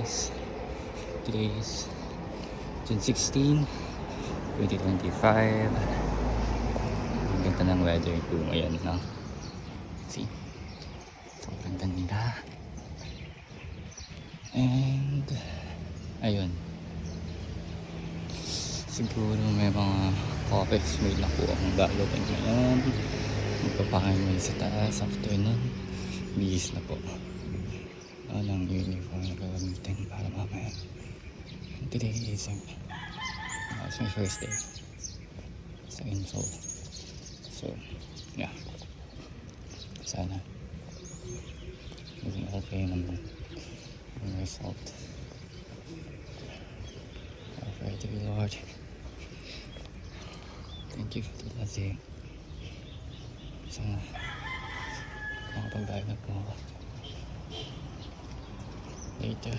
guys. Today is June 16, 2025. Ang ganda ng weather ko ngayon, no? See? Sobrang ganda. And ayun, siguro may mga coffees made na po akong gagawin ngayon. Magpapakamay sa taas after nun. Bihis na po. Walang uniform na gagamitin para mamaya. Today is it's my first day sa Insol. So yeah, sana maging okay naman yung result. I pray to you, Lord. Thank you for the blessing. Sana makapag-dive po ako later.